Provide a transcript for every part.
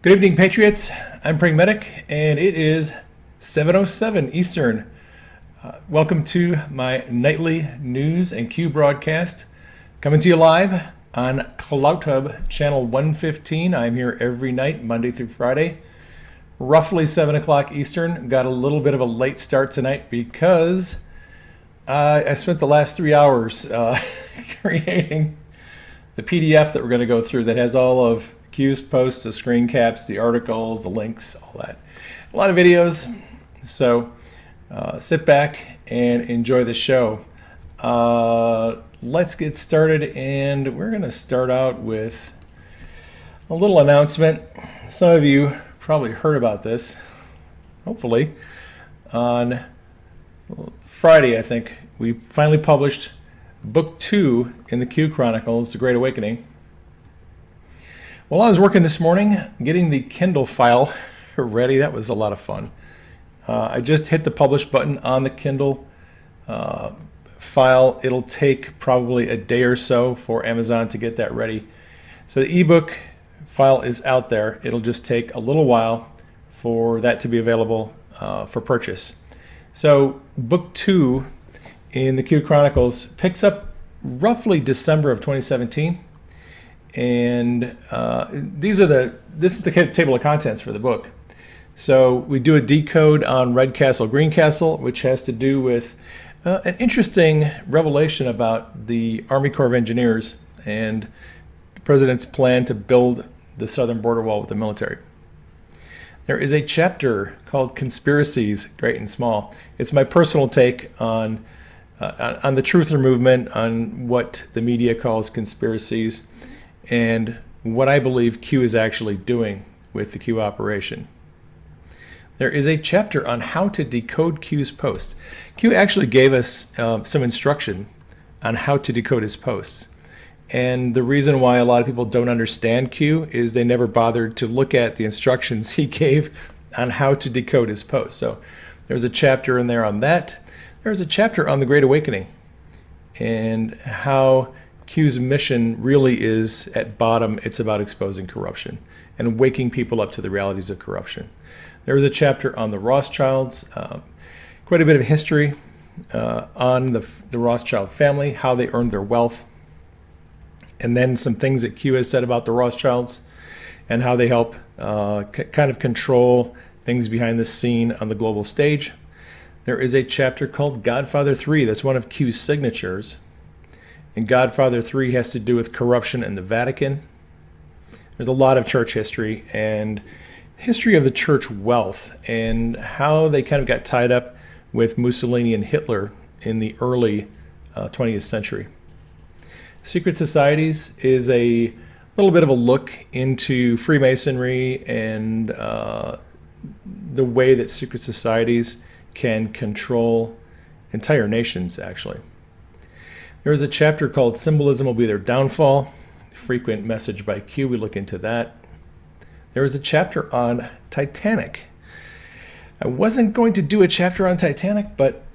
Good evening, Patriots. I'm Praying Medic, and it is 7:07 Eastern. Welcome to my nightly news and Q broadcast, coming to you live on CloutHub channel 115. I'm here every night, Monday through Friday, roughly 7 o'clock Eastern. Got a little bit of a late start tonight because I spent the last 3 hours creating the PDF that we're going to go through that has all of Q's posts, the screen caps, the articles, the links, all that. A lot of videos. So sit back and enjoy the show. Let's get started, and we're going to start out with a little announcement. Some of you probably heard about this, hopefully. On Friday, I think, we finally published Book 2 in the Q Chronicles, The Great Awakening. While I was working this morning, getting the Kindle file ready, that was a lot of fun. I just hit the publish button on the Kindle file. It'll take probably a day or so for Amazon to get that ready. So the ebook file is out there. It'll just take a little while for that to be available for purchase. So Book 2 in the Q Chronicles picks up roughly December of 2017. And this is the table of contents for the book. So we do a decode on Red Castle, Green Castle, which has to do with an interesting revelation about the Army Corps of Engineers and the President's plan to build the southern border wall with the military. There is a chapter called Conspiracies, Great and Small. It's my personal take on the truther movement, on what the media calls conspiracies, and what I believe Q is actually doing with the Q operation. There is a chapter on how to decode Q's posts. Q actually gave us some instruction on how to decode his posts. And the reason why a lot of people don't understand Q is they never bothered to look at the instructions he gave on how to decode his posts. So there's a chapter in there on that. There's a chapter on the Great Awakening and how Q's mission really is, at bottom, it's about exposing corruption and waking people up to the realities of corruption. There was a chapter on the Rothschilds, quite a bit of history on the Rothschild family, how they earned their wealth, and then some things that Q has said about the Rothschilds and how they help kind of control things behind the scene on the global stage. There is a chapter called Godfather 3. That's one of Q's signatures. And Godfather 3 has to do with corruption in the Vatican. There's a lot of church history and history of the church wealth and how they kind of got tied up with Mussolini and Hitler in the early 20th century. Secret Societies is a little bit of a look into Freemasonry and the way that secret societies can control entire nations, actually. There is a chapter called Symbolism Will Be Their Downfall, frequent message by Q. We look into that. There is a chapter on Titanic. I wasn't going to do a chapter on Titanic, but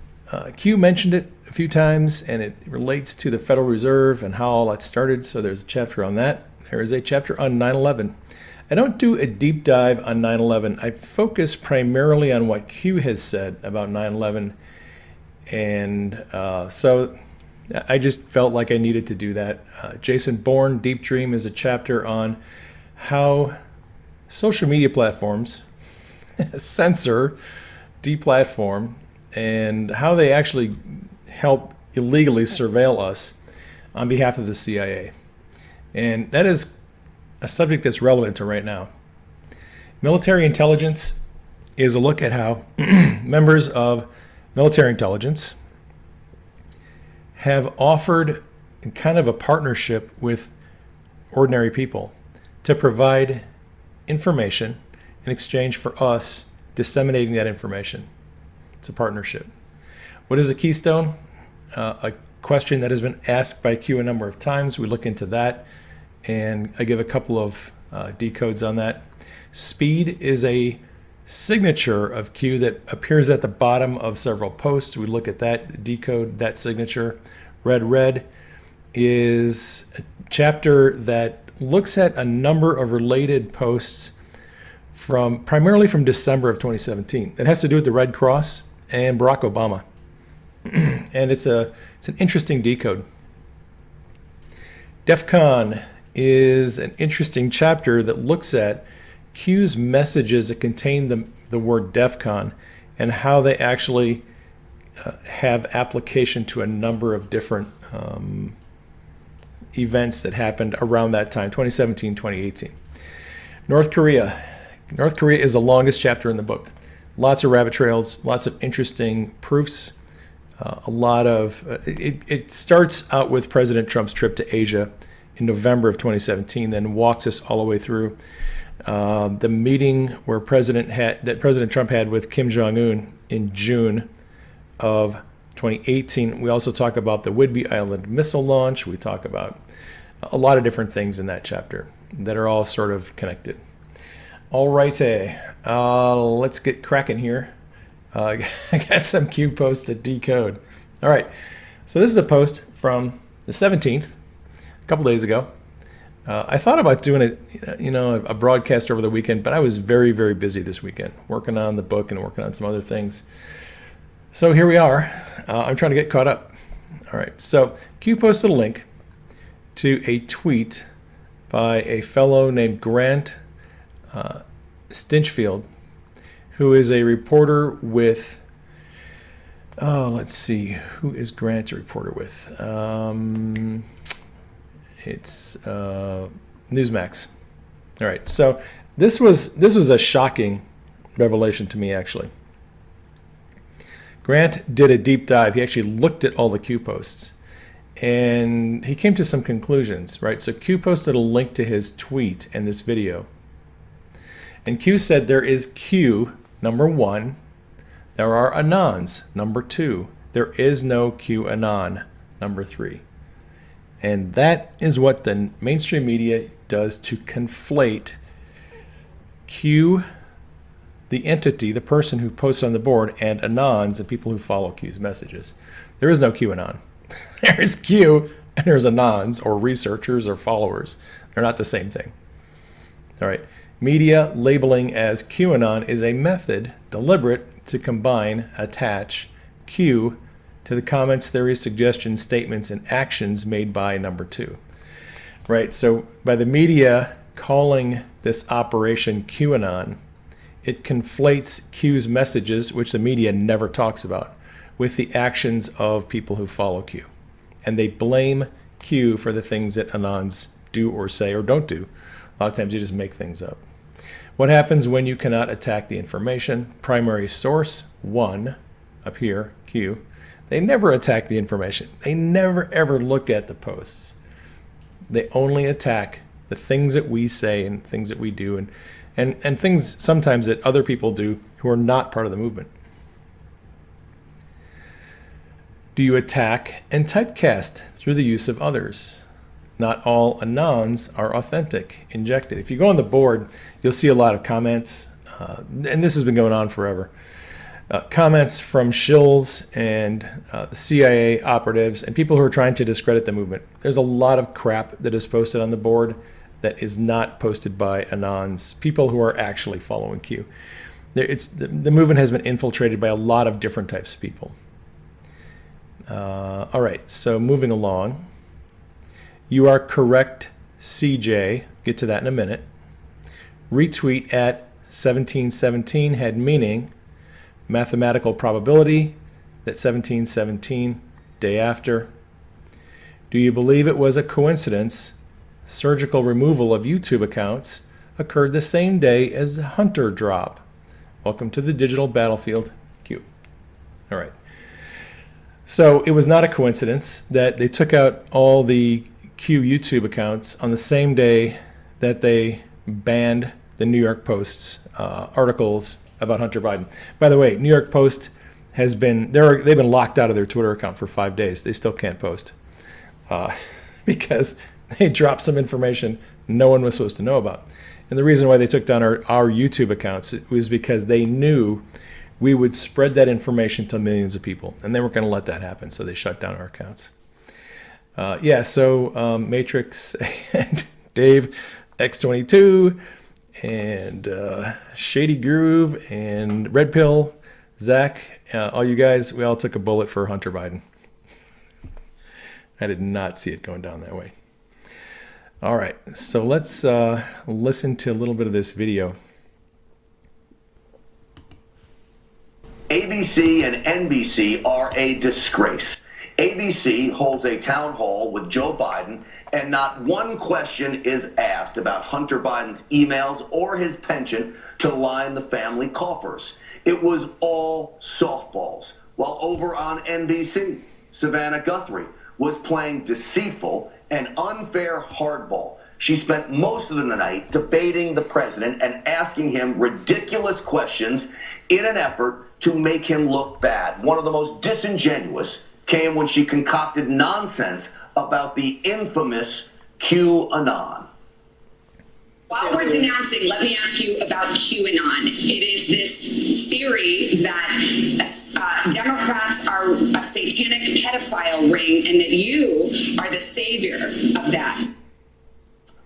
Q mentioned it a few times, and it relates to the Federal Reserve and how all that started, so there's a chapter on that. There is a chapter on 9/11. I don't do a deep dive on 9/11. I focus primarily on what Q has said about 9/11, and so I just felt like I needed to do that. Jason Bourne, Deep Dream, is a chapter on how social media platforms censor, deplatform, and how they actually help illegally surveil us on behalf of the CIA. And that is a subject that's relevant to right now. Military intelligence is a look at how members of military intelligence have offered kind of a partnership with ordinary people to provide information in exchange for us disseminating that information. It's a partnership. What is a keystone? A question that has been asked by Q a number of times. We look into that, and I give a couple of decodes on that. Speed is a signature of Q that appears at the bottom of several posts. We look at that, decode that signature. Red is a chapter that looks at a number of related posts primarily from December of 2017. It has to do with the Red Cross and Barack Obama. And it's an interesting decode. DEFCON is an interesting chapter that looks at Q's messages that contain the word DEFCON and how they actually have application to a number of different events that happened around that time, 2017, 2018. North Korea. North Korea is the longest chapter in the book. Lots of rabbit trails, lots of interesting proofs. It starts out with President Trump's trip to Asia in November of 2017, then walks us all the way through the meeting where President Trump had with Kim Jong-un in June of 2018. We also talk about the Whidbey Island missile launch. We talk about a lot of different things in that chapter that are all sort of connected. All righty, let's get cracking here. I got some Q posts to decode. All right, so this is a post from the 17th, a couple days ago. I thought about doing a broadcast over the weekend, but I was very, very busy this weekend, working on the book and working on some other things. So here we are. I'm trying to get caught up. All right, so Q posted a link to a tweet by a fellow named Grant Stinchfield, who is a reporter with, let's see, who is Grant a reporter with? It's Newsmax. All right, so this was a shocking revelation to me, actually. Grant did a deep dive. He actually looked at all the Q posts, and he came to some conclusions, right? So Q posted a link to his tweet and this video. And Q said there is Q, number 1. There are Anons, number 2. There is no QAnon, number 3. And that is what the mainstream media does to conflate Q, the entity, the person who posts on the board, and Anons, the people who follow Q's messages. There is no QAnon. There's Q, and there's Anons, or researchers, or followers. They're not the same thing. All right. Media labeling as QAnon is a method deliberate to combine, attach Q to the comments, theories, suggestions, statements, and actions made by number 2. Right? So by the media calling this operation QAnon, it conflates Q's messages, which the media never talks about, with the actions of people who follow Q. And they blame Q for the things that Anons do or say or don't do. A lot of times you just make things up. What happens when you cannot attack the information? Primary source, 1, up here, Q. They never attack the information. They never, ever look at the posts. They only attack the things that we say and things that we do and things sometimes that other people do who are not part of the movement. Do you attack and typecast through the use of others? Not all Anons are authentic, injected. If you go on the board, you'll see a lot of comments, and this has been going on forever. Comments from shills and the CIA operatives and people who are trying to discredit the movement. There's a lot of crap that is posted on the board that is not posted by Anons, people who are actually following Q. The movement has been infiltrated by a lot of different types of people. All right, so moving along. You are correct, CJ. Get to that in a minute. Retweet at 1717 had meaning. Mathematical probability that 1717, day after. Do you believe it was a coincidence? Surgical removal of YouTube accounts occurred the same day as the Hunter drop. Welcome to the digital battlefield, Q. All right. So it was not a coincidence that they took out all the Q YouTube accounts on the same day that they banned the New York Post's articles about Hunter Biden. By the way, New York Post has been they've been locked out of their Twitter account for 5 days. They still can't post because they dropped some information no one was supposed to know about. And the reason why they took down our YouTube accounts was because they knew we would spread that information to millions of people, and they weren't going to let that happen. So they shut down our accounts. So Matrix and Dave X22 and Shady Groove and Red Pill, Zach, all you guys, we all took a bullet for Hunter Biden. I did not see it going down that way. All right, so let's listen to a little bit of this video. ABC and NBC are a disgrace. ABC holds a town hall with Joe Biden, and not one question is asked about Hunter Biden's emails or his pension to line the family coffers. It was all softballs. While over on NBC, Savannah Guthrie was playing deceitful and unfair hardball. She spent most of the night debating the president and asking him ridiculous questions in an effort to make him look bad. One of the most disingenuous came when she concocted nonsense about the infamous QAnon. While we're denouncing, let me ask you about QAnon. It is this theory that Democrats are a satanic pedophile ring and that you are the savior of that.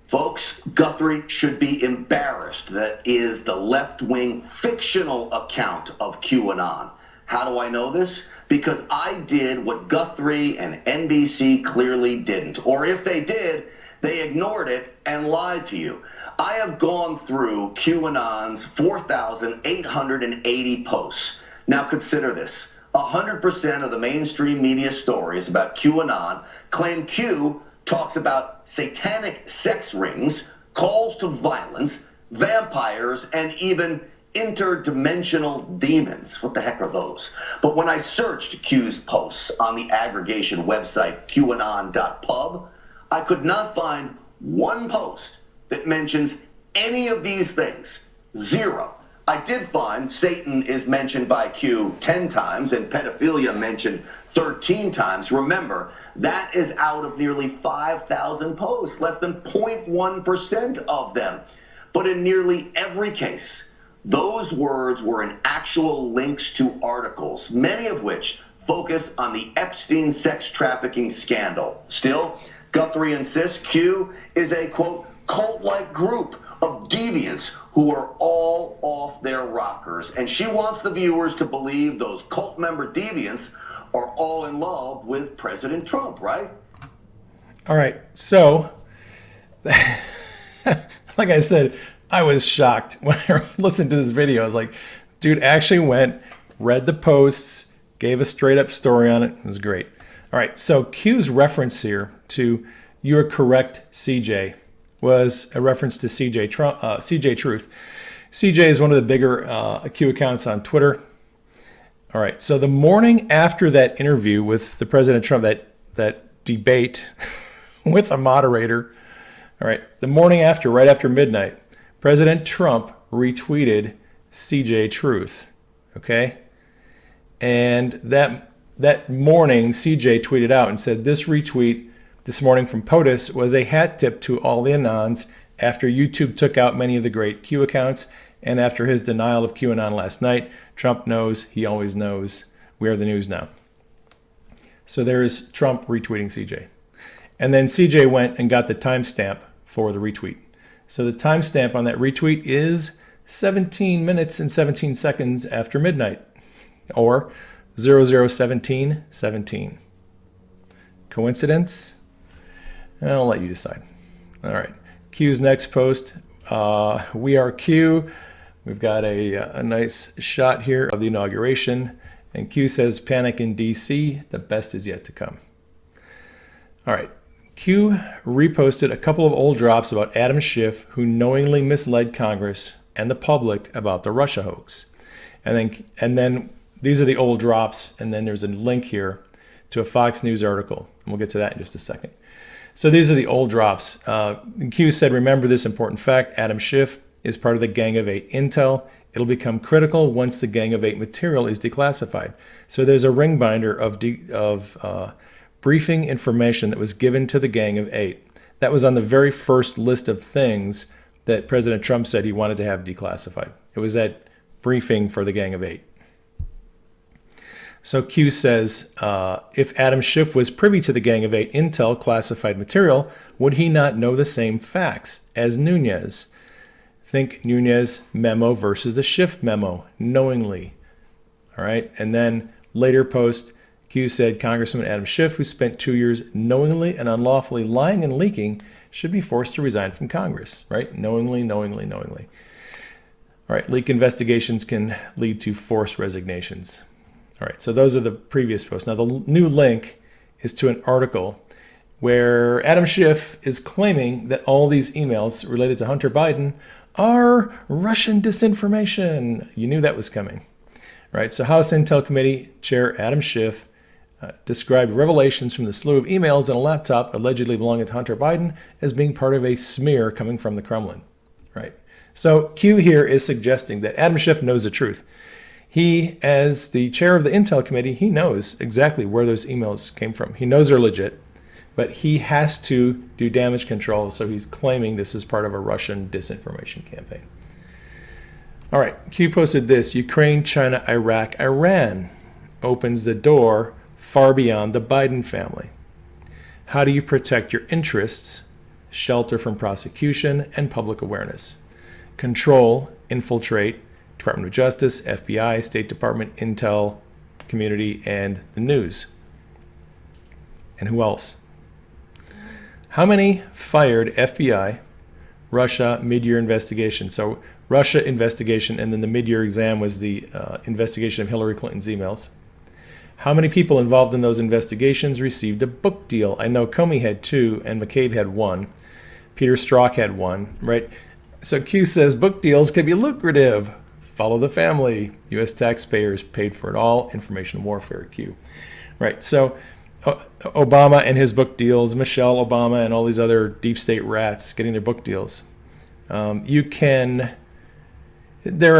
Folks, Guthrie should be embarrassed that is the left-wing fictional account of QAnon. How do I know this? Because I did what Guthrie and NBC clearly didn't. Or if they did, they ignored it and lied to you. I have gone through QAnon's 4,880 posts. Now consider this. 100% of the mainstream media stories about QAnon claim Q talks about satanic sex rings, calls to violence, vampires, and even interdimensional demons. What the heck are those? But when I searched Q's posts on the aggregation website QAnon.pub, I could not find one post that mentions any of these things. Zero. I did find Satan is mentioned by Q 10 times and pedophilia mentioned 13 times. Remember, that is out of nearly 5,000 posts, less than 0.1% of them. But in nearly every case, those words were in actual links to articles, many of which focus on the Epstein sex trafficking scandal. Still, Guthrie insists Q is a, quote, cult-like group of deviants who are all off their rockers. And she wants the viewers to believe those cult member deviants are all in love with President Trump, right? All right, so like I said, I was shocked when I listened to this video. I was like, dude actually went, read the posts, gave a straight up story on it. It was great. All right, so Q's reference here to "You're correct, CJ" was a reference to CJ Truth. CJ is one of the bigger Q accounts on Twitter. All right, so the morning after that interview with the President Trump, that debate with a moderator, all right, the morning after, right after midnight, President Trump retweeted CJ Truth, okay? And that morning, CJ tweeted out and said, this retweet this morning from POTUS was a hat tip to all the Anons after YouTube took out many of the great Q accounts and after his denial of QAnon last night. Trump knows, he always knows. We are the news now. So there's Trump retweeting CJ. And then CJ went and got the timestamp for the retweet. So the timestamp on that retweet is 17 minutes and 17 seconds after midnight, or 001717. Coincidence? I'll let you decide. All right. Q's next post. We are Q. We've got a nice shot here of the inauguration. And Q says, panic in DC. The best is yet to come. All right. Q reposted a couple of old drops about Adam Schiff, who knowingly misled Congress and the public about the Russia hoax. And then these are the old drops. And then there's a link here to a Fox News article. And we'll get to that in just a second. So these are the old drops. Q said, remember this important fact. Adam Schiff is part of the Gang of Eight intel. It'll become critical once the Gang of Eight material is declassified. So there's a ring binder of briefing information that was given to the Gang of Eight. That was on the very first list of things that President Trump said he wanted to have declassified. It was that briefing for the Gang of Eight. So Q says, if Adam Schiff was privy to the Gang of Eight intel classified material, would he not know the same facts as Nunes? Think Nunez memo versus the Schiff memo, knowingly. All right. And then later post, Q said Congressman Adam Schiff, who spent 2 years knowingly and unlawfully lying and leaking, should be forced to resign from Congress. Right? Knowingly. All right. Leak investigations can lead to forced resignations. All right. So those are the previous posts. Now, the new link is to an article where Adam Schiff is claiming that all these emails related to Hunter Biden are Russian disinformation. You knew that was coming, right? So House Intel Committee Chair Adam Schiff described revelations from the slew of emails on a laptop allegedly belonging to Hunter Biden as being part of a smear coming from the Kremlin, right? So Q here is suggesting that Adam Schiff knows the truth. He, as the chair of the Intel Committee, he knows exactly where those emails came from. He knows they're legit, but he has to do damage control, so he's claiming this is part of a Russian disinformation campaign. All right, Q posted this: Ukraine, China, Iraq, Iran opens the door far beyond the Biden family. How do you protect your interests, shelter from prosecution, and public awareness? Control, infiltrate, Department of Justice, FBI, State Department, Intel, community, and the news. And who else? How many fired FBI, Russia mid-year investigation? So Russia investigation, and then the mid-year exam was the investigation of Hillary Clinton's emails. How many people involved in those investigations received a book deal? I know Comey had 2, and McCabe had 1. Peter Strzok had 1, right? So Q says book deals can be lucrative. Follow the family. U.S. taxpayers paid for it all. Information warfare, Q. Right, so Obama and his book deals, Michelle Obama and all these other deep state rats getting their book deals. There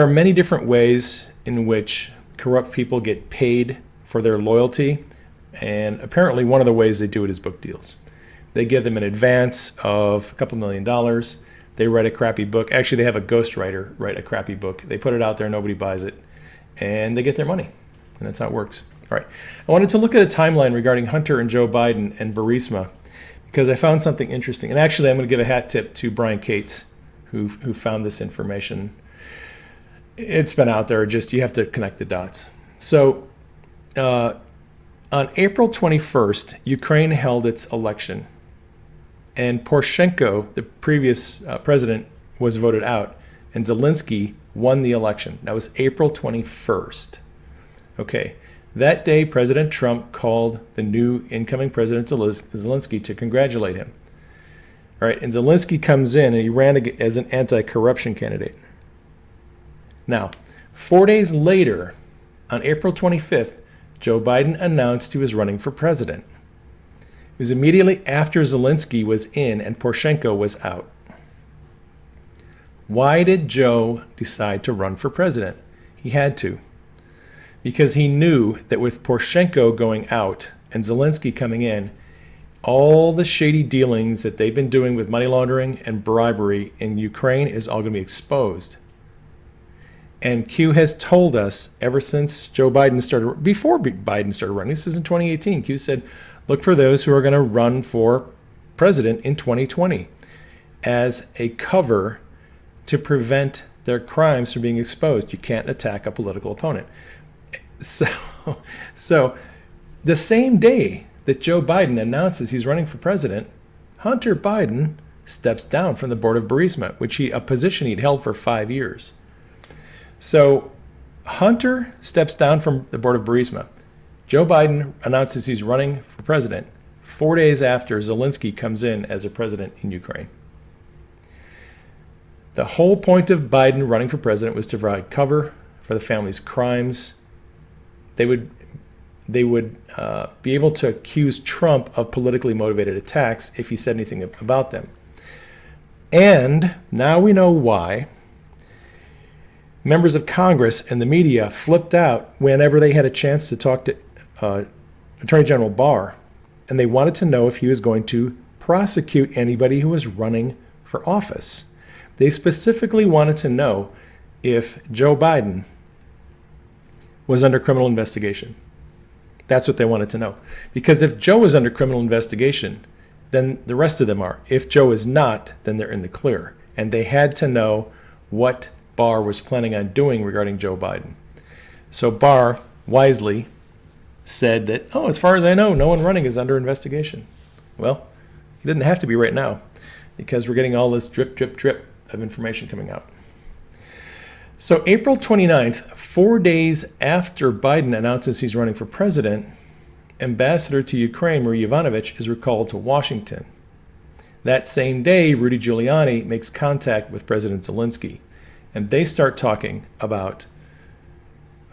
are many different ways in which corrupt people get paid for their loyalty, and apparently one of the ways they do it is book deals. They give them an advance of a couple $1 million. They write a crappy book. Actually, they have a ghostwriter write a crappy book. They put it out there, nobody buys it, and they get their money. And that's how it works. All right. I wanted to look at a timeline regarding Hunter and Joe Biden and Burisma because I found something interesting. And actually, I'm going to give a hat tip to Brian Cates, who found this information. It's been out there. Just you have to connect the dots. So on April 21st, Ukraine held its election. And Poroshenko, the previous president, was voted out, and Zelensky won the election. That was April 21st. Okay, that day, President Trump called the new incoming President Zelensky to congratulate him. All right, and Zelensky comes in, and he ran as an anti-corruption candidate. Now, 4 days later, on April 25th, Joe Biden announced he was running for president. It was immediately after Zelensky was in and Poroshenko was out. Why did Joe decide to run for president? He had to. Because he knew that with Poroshenko going out and Zelensky coming in, all the shady dealings that they've been doing with money laundering and bribery in Ukraine is all going to be exposed. And Q has told us ever since before Biden started running, this is in 2018, Q said, look for those who are going to run for president in 2020 as a cover to prevent their crimes from being exposed. You can't attack a political opponent. So the same day that Joe Biden announces he's running for president, Hunter Biden steps down from the board of Burisma, a position he'd held for 5 years. So Hunter steps down from the board of Burisma. Joe Biden announces he's running for president 4 days after Zelensky comes in as a president in Ukraine. The whole point of Biden running for president was to provide cover for the family's crimes. They would be able to accuse Trump of politically motivated attacks if he said anything about them. And now we know why members of Congress and the media flipped out whenever they had a chance to talk to Attorney General Barr, and they wanted to know if he was going to prosecute anybody who was running for office. They specifically wanted to know if Joe Biden was under criminal investigation. That's what they wanted to know. Because if Joe is under criminal investigation, then the rest of them are. If Joe is not, then they're in the clear. And they had to know what Barr was planning on doing regarding Joe Biden. So Barr wisely said that, oh, as far as I know, no one running is under investigation. Well, he didn't have to be right now because we're getting all this drip, drip, drip of information coming out. So April 29th, 4 days after Biden announces he's running for president, Ambassador to Ukraine, Marie Yovanovitch, is recalled to Washington. That same day, Rudy Giuliani makes contact with President Zelensky, and they start talking about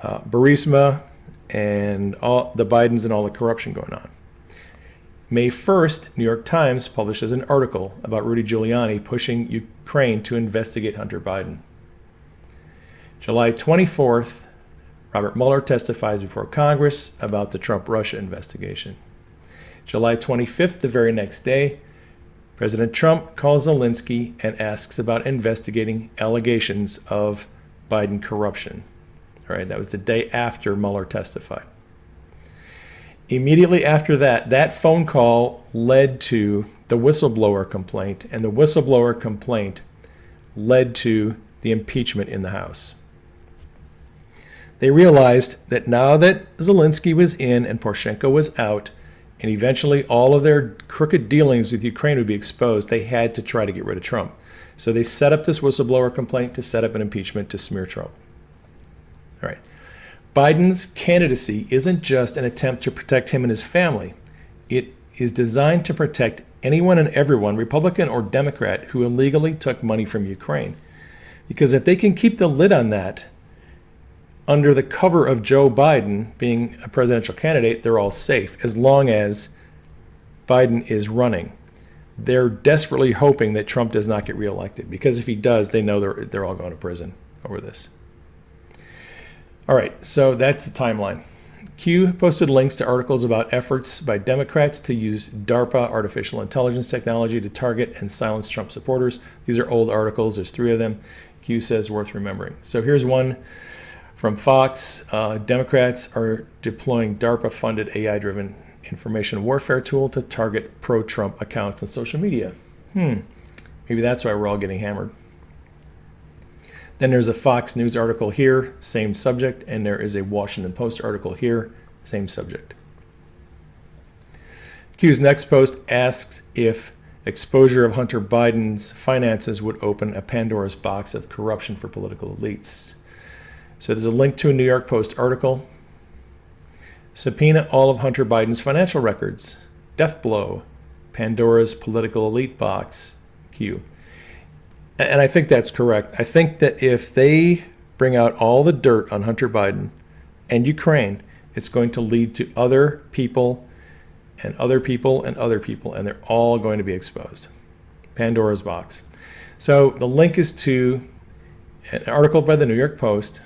Burisma and all the Bidens and all the corruption going on. May 1st, New York Times publishes an article about Rudy Giuliani pushing Ukraine to investigate Hunter Biden. July 24th, Robert Mueller testifies before Congress about the Trump-Russia investigation. July 25th, the very next day, President Trump calls Zelensky and asks about investigating allegations of Biden corruption. All right, that was the day after Mueller testified. Immediately after that, that phone call led to the whistleblower complaint, and the whistleblower complaint led to the impeachment in the House. They realized that now that Zelensky was in and Poroshenko was out, and eventually all of their crooked dealings with Ukraine would be exposed, they had to try to get rid of Trump. So they set up this whistleblower complaint to set up an impeachment to smear Trump. All right. Biden's candidacy isn't just an attempt to protect him and his family. It is designed to protect anyone and everyone, Republican or Democrat, who illegally took money from Ukraine. Because if they can keep the lid on that, under the cover of Joe Biden being a presidential candidate, they're all safe as long as Biden is running. They're desperately hoping that Trump does not get reelected, because if he does, they know they're all going to prison over this. All right, so that's the timeline. Q posted links to articles about efforts by Democrats to use DARPA, artificial intelligence technology, to target and silence Trump supporters. These are old articles. There's 3 of them. Q says worth remembering. So here's one from Fox. Democrats are deploying DARPA-funded AI-driven information warfare tool to target pro-Trump accounts on social media. Maybe that's why we're all getting hammered. Then there's a Fox News article here, same subject, and there is a Washington Post article here, same subject. Q's next post asks if exposure of Hunter Biden's finances would open a Pandora's box of corruption for political elites. So there's a link to a New York Post article. Subpoena all of Hunter Biden's financial records. Death blow. Pandora's political elite box. Q. And I think that's correct. I think that if they bring out all the dirt on Hunter Biden and Ukraine, it's going to lead to other people and other people and other people, and they're all going to be exposed. Pandora's box. So the link is to an article by the New York Post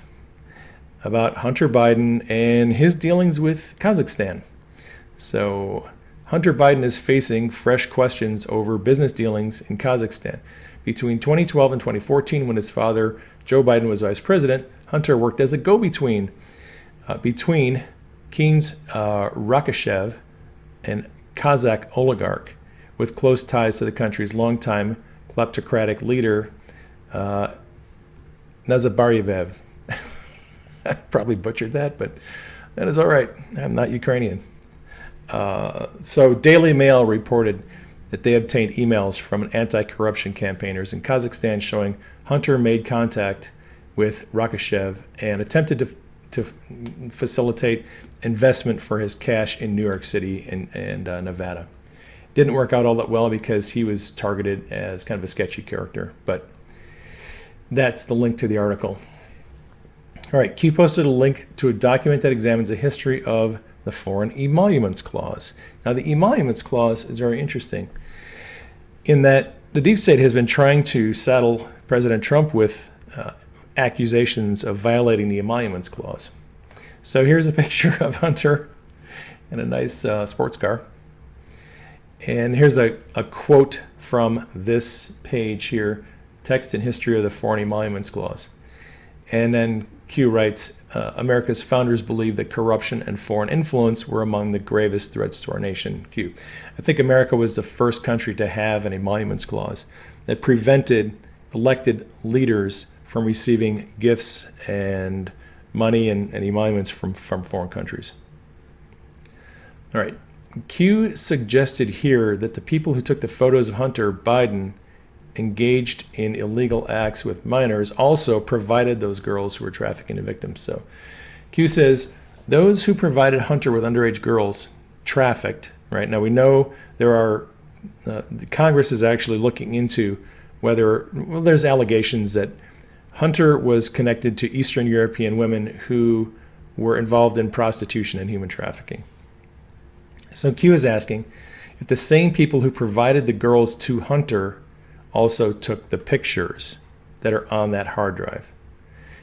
about Hunter Biden and his dealings with Kazakhstan. So Hunter Biden is facing fresh questions over business dealings in Kazakhstan. Between 2012 and 2014, when his father, Joe Biden, was vice president, Hunter worked as a go-between between Keynes Rakashev, an Kazakh oligarch with close ties to the country's longtime kleptocratic leader, Nazarbayev. I probably butchered that, but that is all right. I'm not Ukrainian. So Daily Mail reported that they obtained emails from anti-corruption campaigners in Kazakhstan showing Hunter made contact with Rakashev and attempted to facilitate investment for his cash in New York City and Nevada. Didn't work out all that well because he was targeted as kind of a sketchy character, but that's the link to the article. All right, Q posted a link to a document that examines the history of the Foreign Emoluments Clause. Now, the Emoluments Clause is very interesting in that the deep state has been trying to saddle President Trump with accusations of violating the Emoluments Clause. So here's a picture of Hunter in a nice sports car. And here's a quote from this page here, Text and History of the Foreign Emoluments Clause. And then Q writes, America's founders believed that corruption and foreign influence were among the gravest threats to our nation. Q. I think America was the first country to have an emoluments clause that prevented elected leaders from receiving gifts and money and emoluments from foreign countries. All right. Q suggested here that the people who took the photos of Hunter Biden engaged in illegal acts with minors also provided those girls who were trafficking victims. So Q says those who provided Hunter with underage girls trafficked, right? Now we know there are, the Congress is actually looking into whether, well, there's allegations that Hunter was connected to Eastern European women who were involved in prostitution and human trafficking. So Q is asking if the same people who provided the girls to Hunter also took the pictures that are on that hard drive.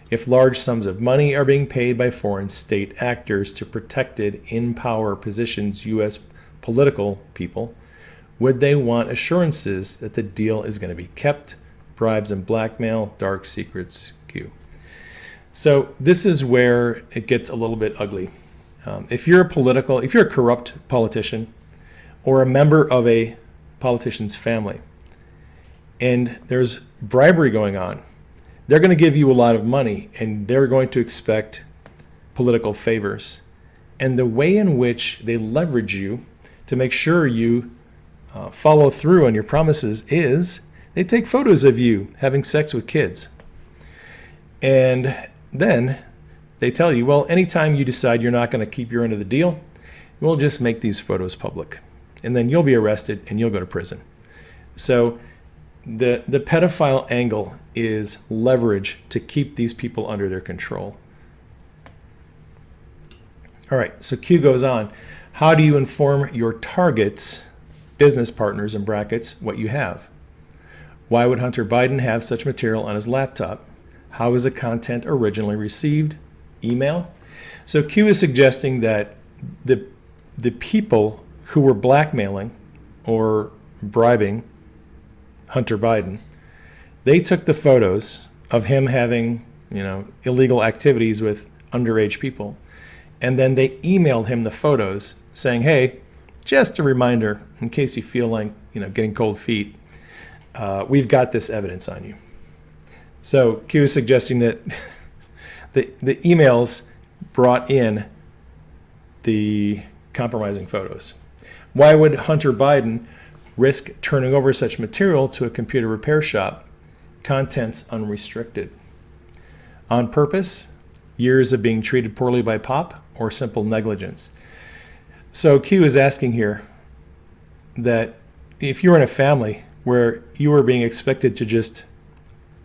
If large sums of money are being paid by foreign state actors to protected in-power positions U.S. political people, would they want assurances that the deal is going to be kept? Bribes and blackmail, dark secrets, Q. So this is where it gets a little bit ugly. If you're a corrupt politician or a member of a politician's family, and there's bribery going on, they're going to give you a lot of money and they're going to expect political favors. And the way in which they leverage you to make sure you follow through on your promises is they take photos of you having sex with kids. And then they tell you, well, anytime you decide you're not going to keep your end of the deal, we'll just make these photos public. And then you'll be arrested and you'll go to prison. So the pedophile angle is leverage to keep these people under their control. All right, so Q goes on. How do you inform your targets, business partners in brackets, what you have? Why would Hunter Biden have such material on his laptop? How was the content originally received? Email? So Q is suggesting that the people who were blackmailing or bribing Hunter Biden, they took the photos of him having, illegal activities with underage people, and then they emailed him the photos saying, hey, just a reminder, in case you feel like, getting cold feet, we've got this evidence on you. So Q is suggesting that the emails brought in the compromising photos. Why would Hunter Biden risk turning over such material to a computer repair shop? Contents unrestricted. On purpose? Years of being treated poorly by Pop? Or simple negligence? So Q is asking here that if you're in a family where you are being expected to just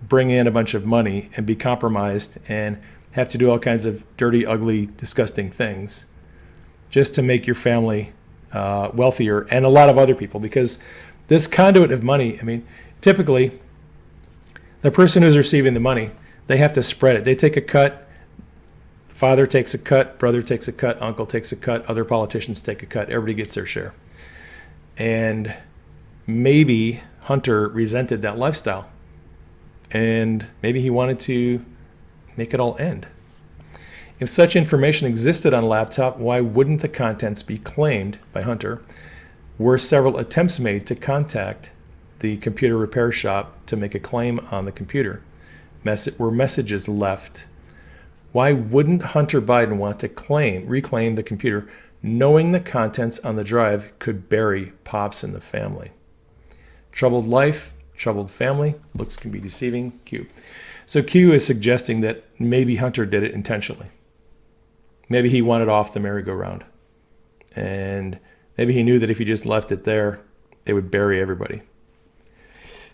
bring in a bunch of money and be compromised and have to do all kinds of dirty, ugly, disgusting things just to make your family wealthier and a lot of other people, because this conduit of money, typically the person who's receiving the money, they have to spread it. They take a cut. Father takes a cut, brother takes a cut, uncle takes a cut, other politicians take a cut. Everybody gets their share. And maybe Hunter resented that lifestyle. And maybe he wanted to make it all end. If such information existed on a laptop, why wouldn't the contents be claimed by Hunter? Were several attempts made to contact the computer repair shop to make a claim on the computer? Were messages left? Why wouldn't Hunter Biden want to reclaim the computer, knowing the contents on the drive could bury Pops in the family? Troubled life, troubled family, looks can be deceiving, Q. So Q is suggesting that maybe Hunter did it intentionally. Maybe he wanted off the merry-go-round. And maybe he knew that if he just left it there, they would bury everybody.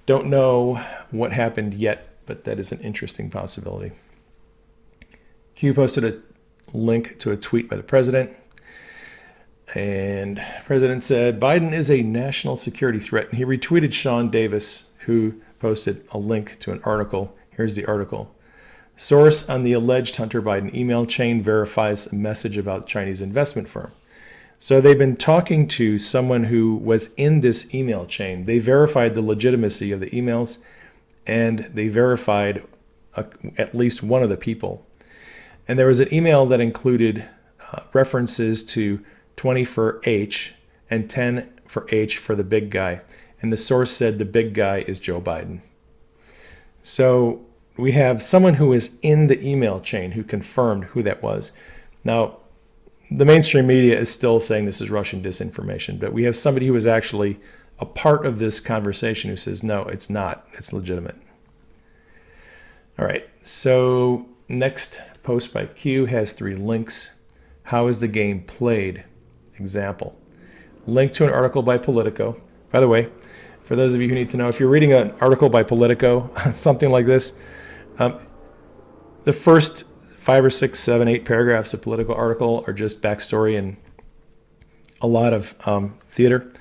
Don't know what happened yet, but that is an interesting possibility. Q posted a link to a tweet by the president. And the president said, Biden is a national security threat. And he retweeted Sean Davis, who posted a link to an article. Here's the article. Source on the alleged Hunter Biden email chain verifies a message about Chinese investment firm. So they've been talking to someone who was in this email chain. They verified the legitimacy of the emails, and they verified at least one of the people. And there was an email that included references to 20 for H and 10 for H for the big guy. And the source said the big guy is Joe Biden. So we have someone who is in the email chain who confirmed who that was. Now, the mainstream media is still saying this is Russian disinformation, but we have somebody who was actually a part of this conversation who says, no, it's not. It's legitimate. All right, so next post by Q has 3 links. How is the game played? Example. Link to an article by Politico. By the way, for those of you who need to know, if you're reading an article by Politico, something like this, the first 5 or 6, 7, 8 paragraphs of Politico article are just backstory and a lot of theater.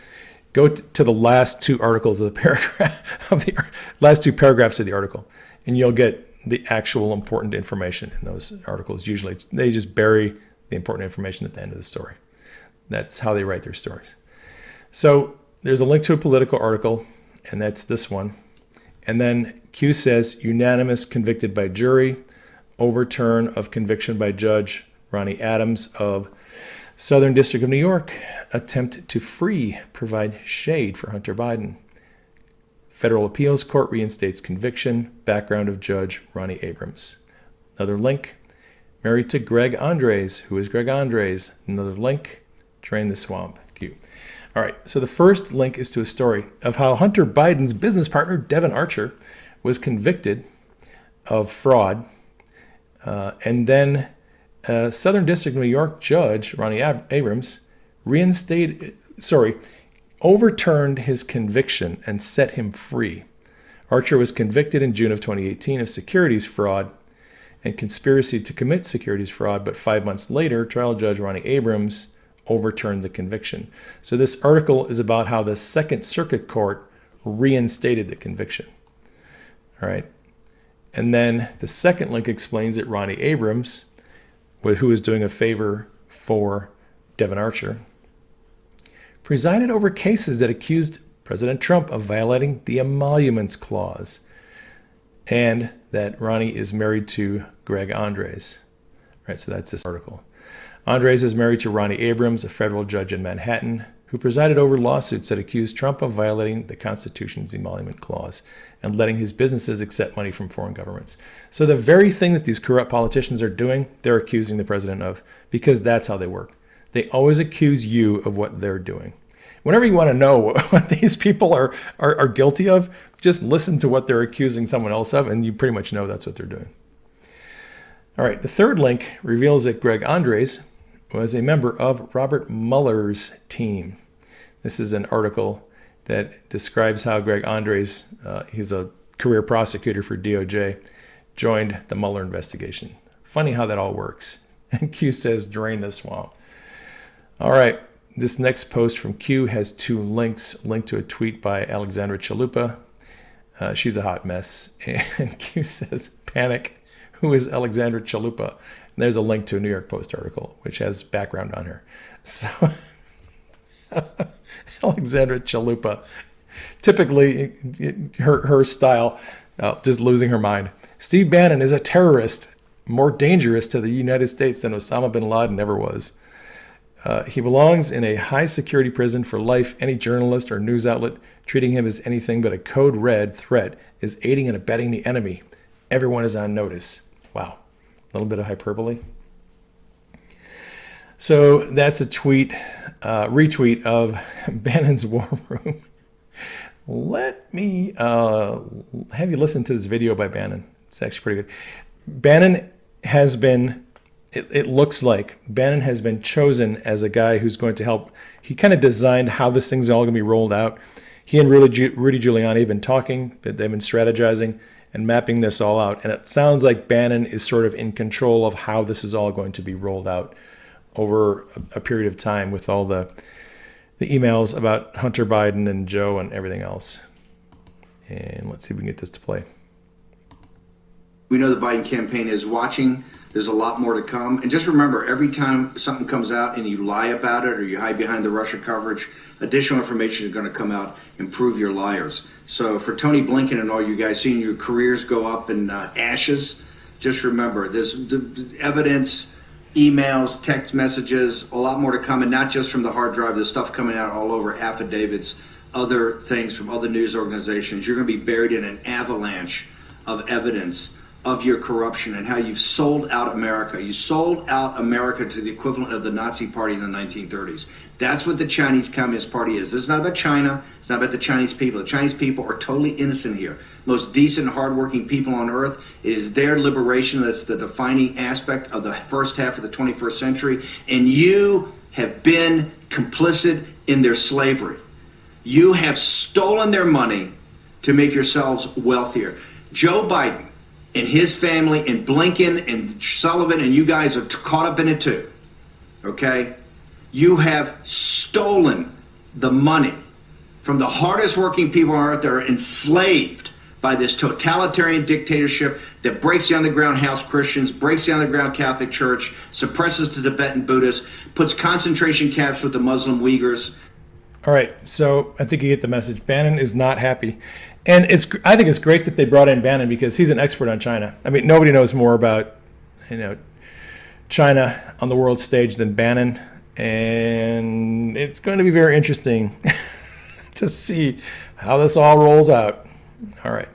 Go to the last 2 articles of the paragraph of the last 2 paragraphs of the article, and you'll get the actual important information in those articles. Usually, they just bury the important information at the end of the story. That's how they write their stories. So there's a link to a Politico article, and that's this one. And then Q says, unanimous convicted by jury, overturn of conviction by Judge Ronnie Adams of Southern District of New York, attempt to free, provide shade for Hunter Biden. Federal Appeals Court reinstates conviction, background of Judge Ronnie Abrams. Another link, married to Greg Andres. Who is Greg Andres? Another link, Drain the Swamp. Q. All right, so the first link is to a story of how Hunter Biden's business partner, Devon Archer, was convicted of fraud. And then Southern District of New York Judge Ronnie Abrams overturned his conviction and set him free. Archer was convicted in June of 2018 of securities fraud and conspiracy to commit securities fraud, but 5 months later, trial judge Ronnie Abrams overturned the conviction. So this article is about how the Second Circuit Court reinstated the conviction. All right. And then the second link explains that Ronnie Abrams, who was doing a favor for Devon Archer, presided over cases that accused President Trump of violating the Emoluments Clause, and that Ronnie is married to Greg Andres. All right, so that's this article. Andres is married to Ronnie Abrams, a federal judge in Manhattan, who presided over lawsuits that accused Trump of violating the Constitution's Emolument Clause and letting his businesses accept money from foreign governments. So the very thing that these corrupt politicians are doing, they're accusing the president of, because that's how they work. They always accuse you of what they're doing. Whenever you want to know what these people are guilty of, just listen to what they're accusing someone else of, and you pretty much know that's what they're doing. All right, the third link reveals that Greg Andres was a member of Robert Mueller's team. This is an article that describes how Greg Andres, he's a career prosecutor for DOJ, joined the Mueller investigation. Funny how that all works. And Q says, drain the swamp. All right, this next post from Q has 2 links. Link to a tweet by Alexandra Chalupa. She's a hot mess. And Q says, panic. Who is Alexandra Chalupa? And there's a link to a New York Post article, which has background on her. So Alexandra Chalupa, typically her style, just losing her mind. Steve Bannon is a terrorist, more dangerous to the United States than Osama bin Laden ever was. He belongs in a high security prison for life. Any journalist or news outlet treating him as anything but a code red threat is aiding and abetting the enemy. Everyone is on notice. Wow. A little bit of hyperbole. So that's a retweet of Bannon's War Room. Let me have you listen to this video by Bannon. It's actually pretty good. Bannon has been, it looks like Bannon has been chosen as a guy who's going to help. He kind of designed how this thing's all going to be rolled out. He and Rudy Giuliani have been talking, they've been strategizing and mapping this all out. And it sounds like Bannon is sort of in control of how this is all going to be rolled out over a period of time with all the emails about Hunter Biden and Joe and everything else. And let's see if we can get this to play. We know the Biden campaign is watching. There's a lot more to come. And just remember, every time something comes out and you lie about it or you hide behind the Russia coverage, additional information is going to come out and prove you're liars. So for Tony Blinken and all you guys seeing your careers go up in ashes, just remember, there's evidence, emails, text messages, a lot more to come, and not just from the hard drive. There's stuff coming out all over, affidavits, other things from other news organizations. You're going to be buried in an avalanche of evidence of your corruption and how you've sold out America. You sold out America to the equivalent of the Nazi Party in the 1930s. That's what the Chinese Communist Party is. This is not about China. It's not about the Chinese people. The Chinese people are totally innocent here. Most decent, hardworking people on earth. It is their liberation that's the defining aspect of the first half of the 21st century. And you have been complicit in their slavery. You have stolen their money to make yourselves wealthier. Joe Biden and his family and Blinken and Sullivan and you guys are caught up in it too. Okay? You have stolen the money from the hardest working people on earth that are enslaved by this totalitarian dictatorship that breaks down the ground house Christians, breaks down the ground Catholic Church, suppresses the Tibetan Buddhists, puts concentration camps with the Muslim Uyghurs. All right, so I think you get the message. Bannon is not happy. And I think it's great that they brought in Bannon because he's an expert on China. I mean, nobody knows more about, China on the world stage than Bannon. And it's going to be very interesting to see how this all rolls out. All right.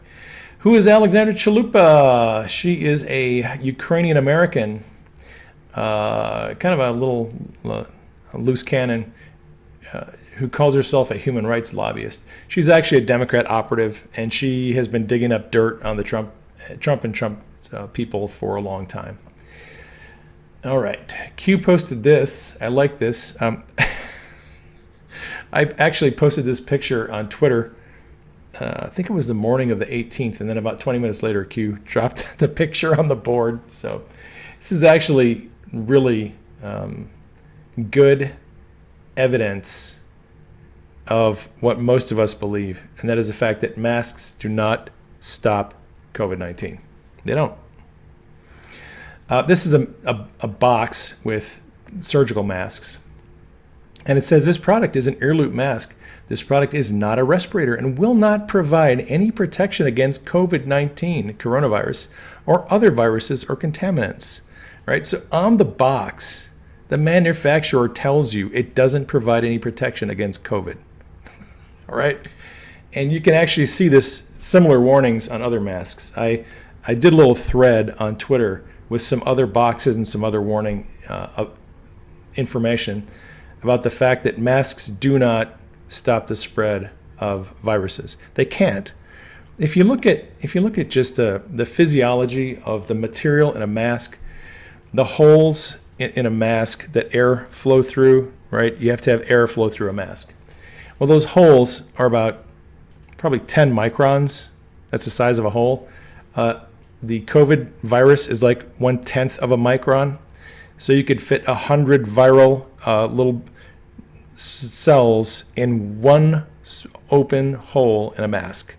Who is Alexandra Chalupa? She is a Ukrainian American, kind of a little loose cannon, who calls herself a human rights lobbyist. She's actually a Democrat operative, and she has been digging up dirt on the Trump people for a long time. All right, Q posted this. I like this. I actually posted this picture on Twitter. I think it was the morning of the 18th, and then about 20 minutes later, Q dropped the picture on the board. So this is actually really good evidence of what most of us believe, and that is the fact that masks do not stop COVID-19. They don't. This is a box with surgical masks, and it says this product is an ear loop mask. This product is not a respirator and will not provide any protection against COVID-19, coronavirus, or other viruses or contaminants. Right? So on the box, the manufacturer tells you it doesn't provide any protection against COVID. All right? And you can actually see this similar warnings on other masks. I did a little thread on Twitter with some other boxes and some other warning information about the fact that masks do not stop the spread of viruses. They can't. If you look at just the physiology of the material in a mask, the holes in a mask that air flow through, right? You have to have air flow through a mask. Well, those holes are about probably 10 microns. That's the size of a hole. The COVID virus is like 1/10 of a micron. So you could fit 100 viral little cells in one open hole in a mask.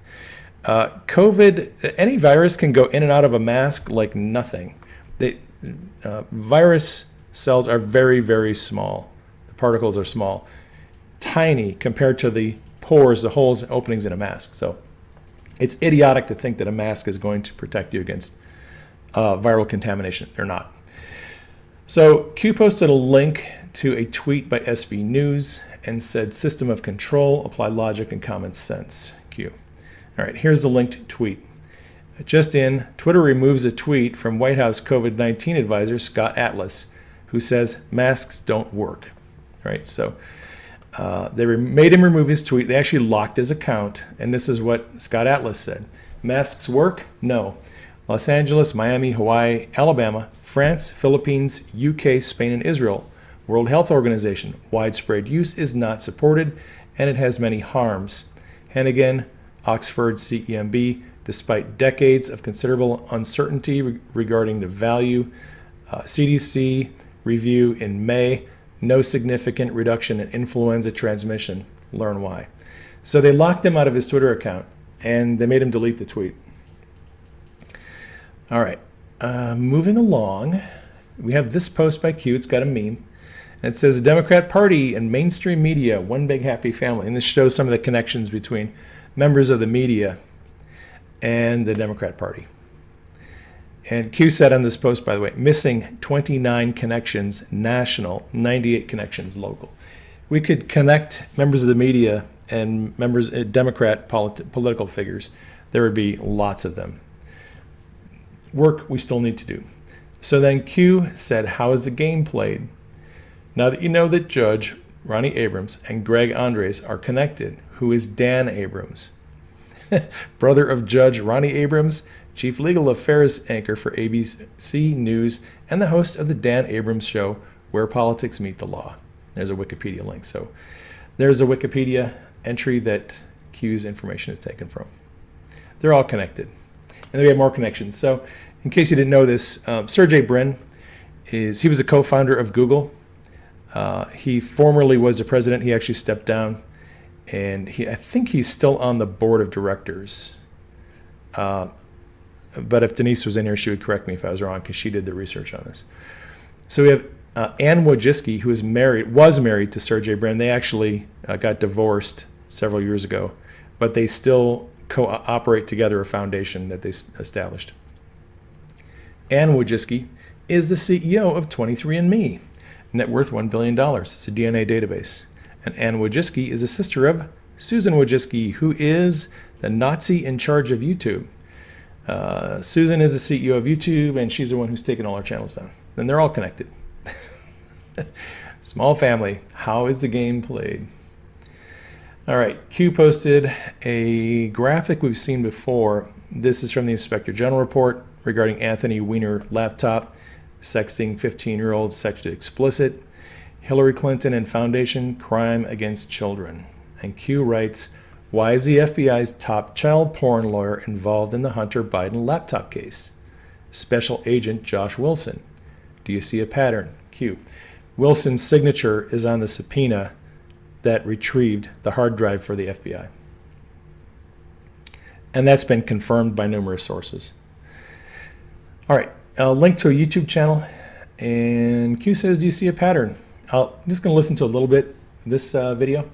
COVID, any virus can go in and out of a mask like nothing. Virus cells are very, very small. The particles are small, tiny compared to the pores, the holes, and openings in a mask. So it's idiotic to think that a mask is going to protect you against viral contamination. They're not. So Q posted a link to a tweet by SB News and said, system of control, apply logic and common sense. Q. All right, here's the linked tweet. Just in, Twitter removes a tweet from White House COVID-19 advisor Scott Atlas, who says masks don't work. All right, so they made him remove his tweet. They actually locked his account, and this is what Scott Atlas said. Masks work? No. Los Angeles, Miami, Hawaii, Alabama, France, Philippines, UK, Spain, and Israel. World Health Organization. Widespread use is not supported, and it has many harms. Hannigan, Oxford, CEMB. Despite decades of considerable uncertainty regarding the value, CDC review in May, no significant reduction in influenza transmission. Learn why. So they locked him out of his Twitter account, and they made him delete the tweet. All right, moving along, we have this post by Q. It's got a meme. And it says, the Democrat Party and mainstream media, one big happy family. And this shows some of the connections between members of the media and the Democrat Party. And Q said on this post, by the way, missing 29 connections national, 98 connections local. We could connect members of the media and members, Democrat political figures. There would be lots of them. work we still need to do. So then Q said, how is the game played? Now that you know that Judge Ronnie Abrams and Greg Andres are connected, who is Dan Abrams? Brother of Judge Ronnie Abrams, chief legal affairs anchor for ABC News, and the host of the Dan Abrams Show, Where Politics Meet the Law. There's a Wikipedia link. So there's a Wikipedia entry that Q's information is taken from. They're all connected. And we have more connections. So in case you didn't know this, Sergey Brin he was a co-founder of Google. He formerly was the president. He actually stepped down. And I think he's still on the board of directors. But if Denise was in here, she would correct me if I was wrong, because she did the research on this. So we have Ann Wojcicki, who was married to Sergey Brin. They actually got divorced several years ago, but they still cooperate together, a foundation that they established. Ann Wojcicki is the CEO of 23andMe, net worth $1 billion. It's a DNA database. And Ann Wojcicki is a sister of Susan Wojcicki, who is the Nazi in charge of YouTube. Susan is the CEO of YouTube, and she's the one who's taken all our channels down. And they're all connected. Small family. How is the game played? All right, Q posted a graphic we've seen before. This is from the Inspector General report regarding Anthony Weiner laptop, sexting 15-year-olds sexually explicit, Hillary Clinton and Foundation, crime against children. And Q writes, why is the FBI's top child porn lawyer involved in the Hunter Biden laptop case? Special Agent Josh Wilson. Do you see a pattern? Q. Wilson's signature is on the subpoena that retrieved the hard drive for the FBI. And that's been confirmed by numerous sources. All right, a link to a YouTube channel. And Q says, do you see a pattern? I'm just going to listen to a little bit of this video.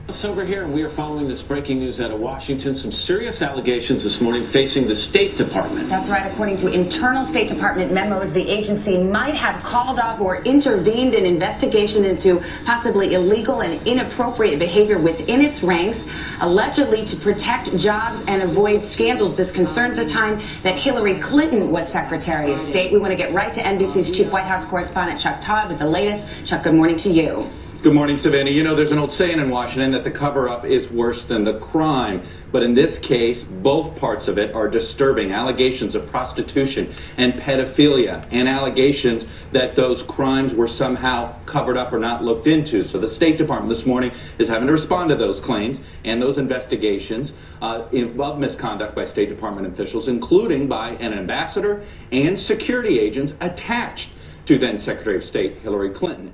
It's over here, and we are following this breaking news out of Washington. Some serious allegations this morning facing the State Department. That's right. According to internal State Department memos, the agency might have called off or intervened in investigation into possibly illegal and inappropriate behavior within its ranks, allegedly to protect jobs and avoid scandals. This concerns the time that Hillary Clinton was Secretary of State. We want to get right to NBC's Chief White House Correspondent Chuck Todd with the latest. Chuck, good morning to you. Good morning, Savannah. You know, there's an old saying in Washington that the cover-up is worse than the crime. But in this case, both parts of it are disturbing. Allegations of prostitution and pedophilia, and allegations that those crimes were somehow covered up or not looked into. So the State Department this morning is having to respond to those claims and those investigations of misconduct by State Department officials, including by an ambassador and security agents attached to then Secretary of State Hillary Clinton.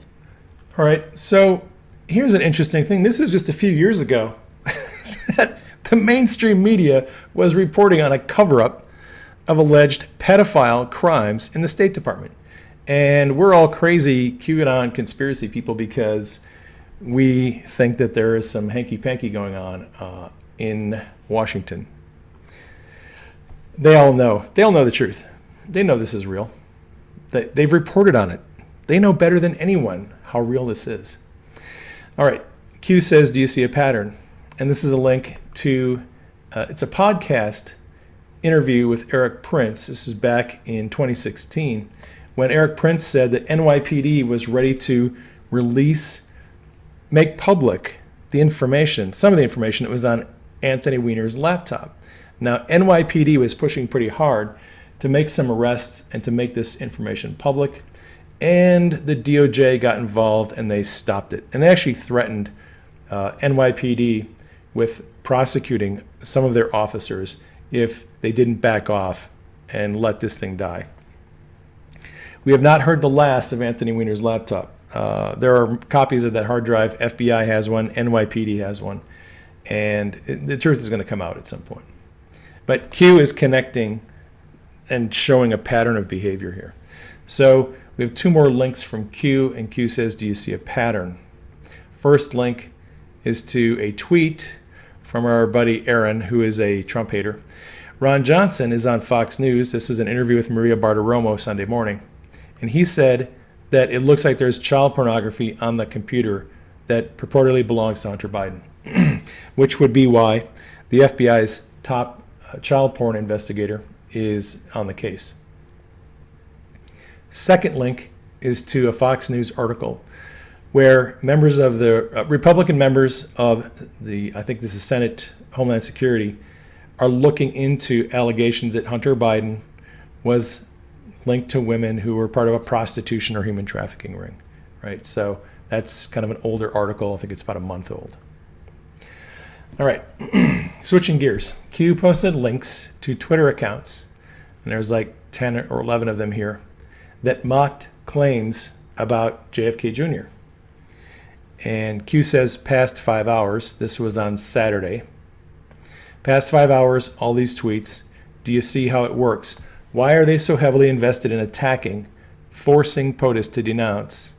All right, so here's an interesting thing. This was just a few years ago that the mainstream media was reporting on a cover-up of alleged pedophile crimes in the State Department. And we're all crazy QAnon conspiracy people because we think that there is some hanky-panky going on in Washington. They all know the truth. They know this is real. They've reported on it. They know better than anyone how real this is. All right, Q says, do you see a pattern? And this is a link to, it's a podcast interview with Eric Prince. This is back in 2016 when Eric Prince said that NYPD was ready to make public the information, some of the information that was on Anthony Weiner's laptop. Now, NYPD was pushing pretty hard to make some arrests and to make this information public. And the DOJ got involved and they stopped it. And they actually threatened NYPD with prosecuting some of their officers if they didn't back off and let this thing die. We have not heard the last of Anthony Weiner's laptop. There are copies of that hard drive. FBI has one, NYPD has one, and the truth is going to come out at some point. But Q is connecting and showing a pattern of behavior here. So we have two more links from Q, and Q says, do you see a pattern? First link is to a tweet from our buddy Aaron, who is a Trump hater. Ron Johnson is on Fox News. This is an interview with Maria Bartiromo Sunday morning. And he said that it looks like there's child pornography on the computer that purportedly belongs to Hunter Biden, which would be why the FBI's top child porn investigator is on the case. Second link is to a Fox News article where members of the Republican members of the, I think this is Senate Homeland Security, are looking into allegations that Hunter Biden was linked to women who were part of a prostitution or human trafficking ring, right? So that's kind of an older article. I think it's about a month old. All right, switching gears. Q posted links to Twitter accounts, and there's like 10 or 11 of them here, that mocked claims about JFK Jr. And Q says past 5 hours. This was on Saturday. Past 5 hours, all these tweets. Do you see how it works? Why are they so heavily invested in attacking, forcing POTUS to denounce?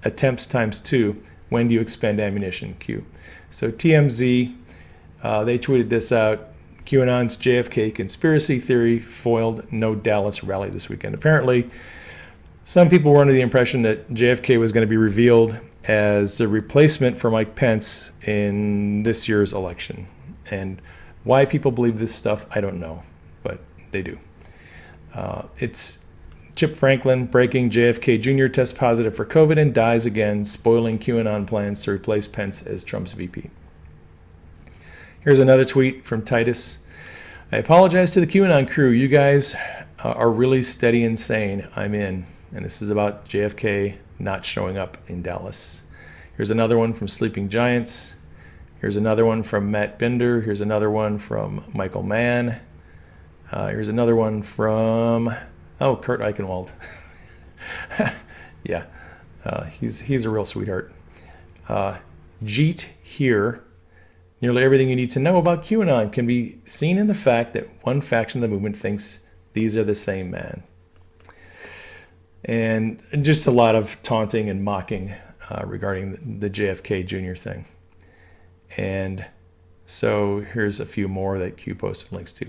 Attempts times 2. When do you expend ammunition? Q. So TMZ, they tweeted this out. QAnon's JFK conspiracy theory foiled no Dallas rally this weekend. Apparently, some people were under the impression that JFK was going to be revealed as the replacement for Mike Pence in this year's election. And why people believe this stuff, I don't know, but they do. It's Chip Franklin breaking JFK Jr. tests positive for COVID and dies again, spoiling QAnon plans to replace Pence as Trump's VP. Here's another tweet from Titus. I apologize to the QAnon crew. You guys are really steady and sane. I'm in. And this is about JFK not showing up in Dallas. Here's another one from Sleeping Giants. Here's another one from Matt Binder. Here's another one from Michael Mann. Here's another one from, Kurt Eichenwald. Yeah, he's a real sweetheart. Jeet here. Nearly everything you need to know about QAnon can be seen in the fact that one faction of the movement thinks these are the same man. And just a lot of taunting and mocking regarding the JFK Jr. thing. And so here's a few more that Q posted links to.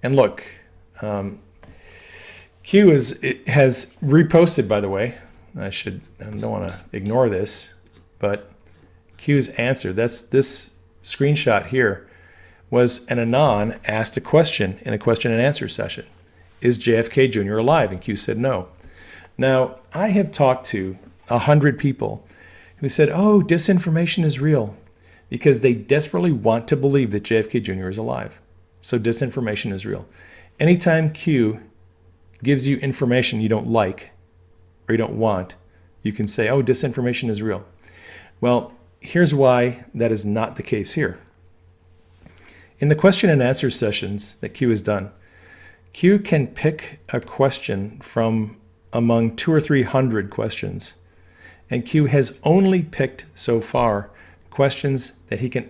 And look, Q has reposted, by the way. I don't want to ignore this, but Q's answer, this screenshot here, was an Anon asked a question in a question and answer session. Is JFK Jr. alive? And Q said no. Now, I have talked to 100 people who said, oh, disinformation is real, because they desperately want to believe that JFK Jr. is alive. So disinformation is real. Anytime Q gives you information you don't like or you don't want, you can say, oh, disinformation is real. Well, here's why that is not the case here. In the question and answer sessions that Q has done, Q can pick a question from among 200 or 300 questions. And Q has only picked so far questions that he can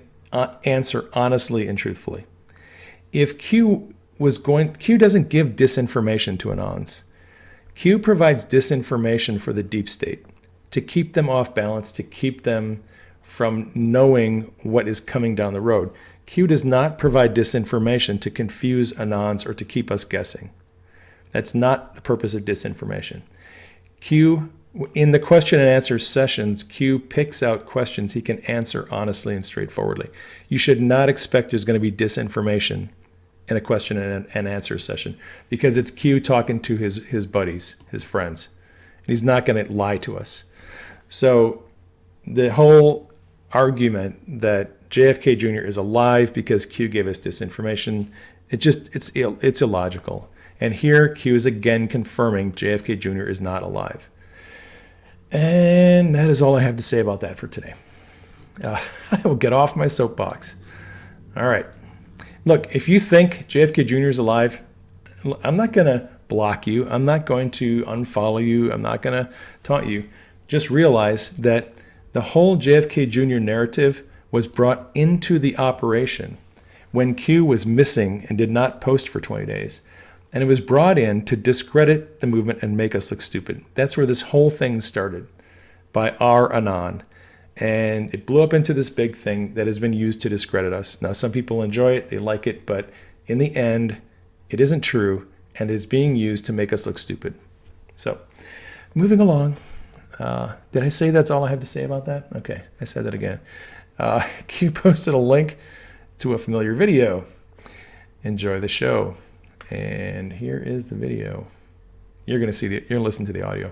answer honestly and truthfully. If Q doesn't give disinformation to Anons. Q provides disinformation for the deep state to keep them off balance, to keep them from knowing what is coming down the road. Q does not provide disinformation to confuse Anons or to keep us guessing. That's not the purpose of disinformation. Q, in the question and answer sessions, Q picks out questions he can answer honestly and straightforwardly. You should not expect there's going to be disinformation in a question and answer session, because it's Q talking to his buddies, his friends. And he's not going to lie to us. So the whole argument that JFK Jr. is alive because Q gave us disinformation, it's illogical. And here, Q is again confirming JFK Jr. is not alive. And that is all I have to say about that for today. I will get off my soapbox. All right. Look, if you think JFK Jr. is alive, I'm not going to block you. I'm not going to unfollow you. I'm not going to taunt you. Just realize that the whole JFK Jr. narrative was brought into the operation when Q was missing and did not post for 20 days. And it was brought in to discredit the movement and make us look stupid. That's where this whole thing started, by our Anon. And it blew up into this big thing that has been used to discredit us. Now, some people enjoy it, they like it, but in the end, it isn't true, and it's being used to make us look stupid. So, moving along. Did I say that's all I have to say about that? Okay, I said that again. Q posted a link to a familiar video. Enjoy the show. And here is the video. You're going to you're going to listen to the audio.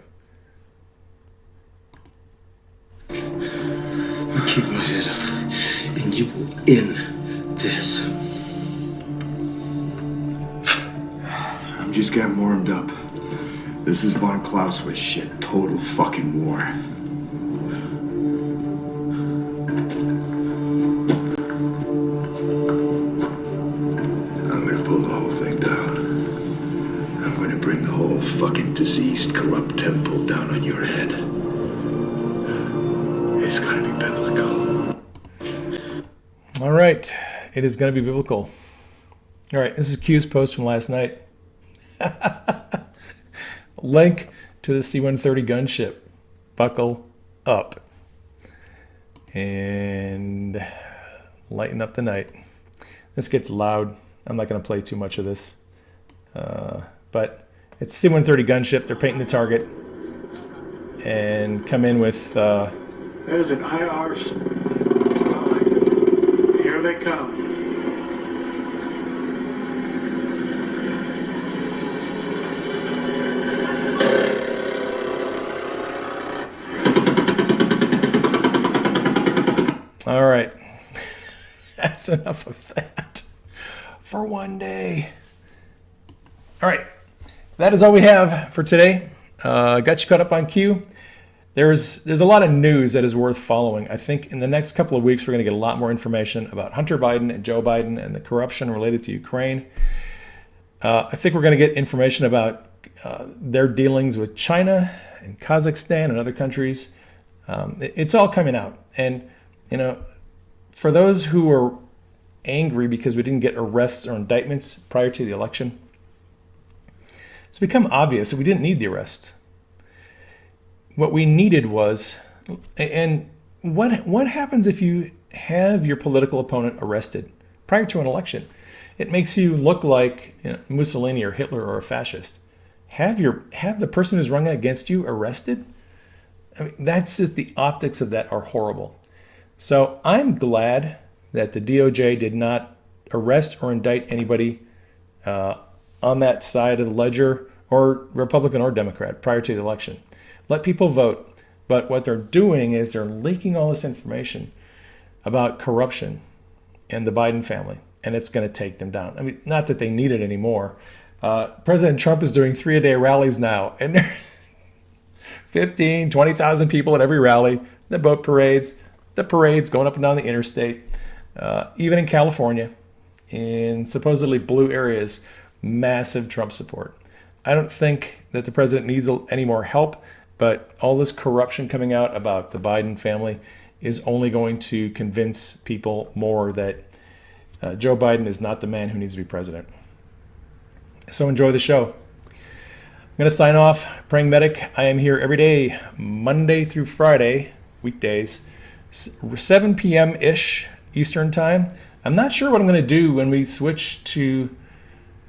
Keep my head up, and you will end this. I'm just getting warmed up. This is von Clausewitz shit. Total fucking war. I'm gonna pull the whole thing down. I'm gonna bring the whole fucking diseased, corrupt temple down on your head. It's gotta be biblical. All right. It is going to be biblical. All right. This is Q's post from last night. Link to the C-130 gunship. Buckle up. And lighten up the night. This gets loud. I'm not going to play too much of this. But it's C-130 gunship. They're painting the target. And come in with... There's an IR flying. Here they come. All right. That's enough of that for one day. All right. That is all we have for today. Got you caught up on Q. There's a lot of news that is worth following. I think in the next couple of weeks, we're going to get a lot more information about Hunter Biden and Joe Biden and the corruption related to Ukraine. I think we're going to get information about their dealings with China and Kazakhstan and other countries. It's all coming out. And, you know, for those who are angry because we didn't get arrests or indictments prior to the election, it's become obvious that we didn't need the arrests. What we needed was, and what happens if you have your political opponent arrested prior to an election? It makes you look like, you know, Mussolini or Hitler or a fascist. Have the person who's running against you arrested? I mean, that's just the optics of that are horrible. So I'm glad that the DOJ did not arrest or indict anybody on that side of the ledger, or Republican or Democrat, prior to the election. Let people vote. But what they're doing is they're leaking all this information about corruption and the Biden family, and it's going to take them down. I mean, not that they need it anymore. President Trump is doing 3-a-day rallies now, and there's 15, 20,000 people at every rally, the boat parades, the parades going up and down the interstate, even in California, in supposedly blue areas, massive Trump support. I don't think that the president needs any more help, but all this corruption coming out about the Biden family is only going to convince people more that Joe Biden is not the man who needs to be president. So enjoy the show. I'm going to sign off. Praying Medic. I am here every day, Monday through Friday, weekdays, 7 p.m.-ish Eastern time. I'm not sure what I'm going to do when we switch to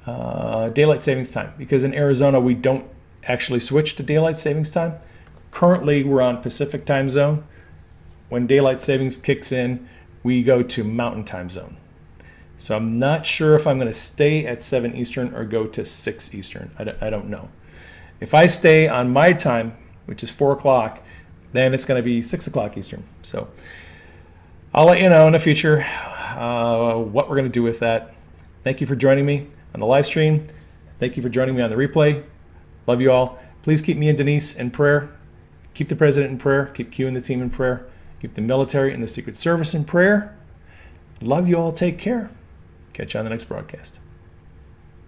daylight savings time, because in Arizona we don't actually switch to daylight savings time. Currently we're on Pacific time zone. When daylight savings kicks in, we go to Mountain time zone. So I'm not sure if I'm going to stay at 7 Eastern or go to 6 Eastern. I don't know. If I stay on my time, which is 4 o'clock, then it's going to be 6 o'clock Eastern. So I'll let you know in the future what we're going to do with that. Thank you for joining me on the live stream. Thank you for joining me on the replay. Love you all. Please keep me and Denise in prayer. Keep the president in prayer. Keep Q and the team in prayer. Keep the military and the Secret Service in prayer. Love you all. Take care. Catch you on the next broadcast.